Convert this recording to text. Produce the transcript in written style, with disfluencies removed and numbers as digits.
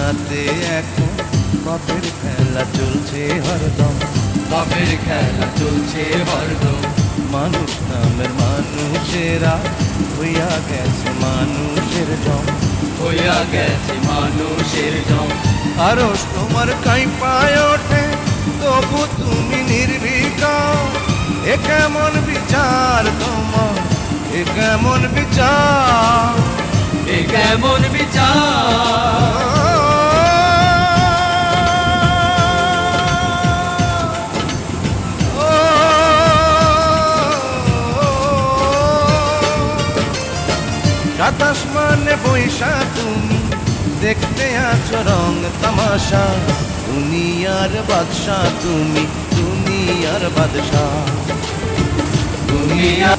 দুনিয়াতে এখন পাপের খেলা চলছে হরদম, পাপের খেলা চলছে হরদম। মানুষ নামের মানুষেরা হইয়া গেছে মানুষের জম, হইয়া গেছে মানুষের জম। আরস তোমার কাঁপায় ওঠে তবু তুমি নির্বিকার। এ কেমন বিচার তোমার, এ কেমন বিচার, এ কেমন বিচার। সাত আসমানে বৈশা তুমি দেখতে আছো রং তামাশা, দুনিয়ার বাদশা তুমি, দুনিয়ার বাদশা। দুনিয়া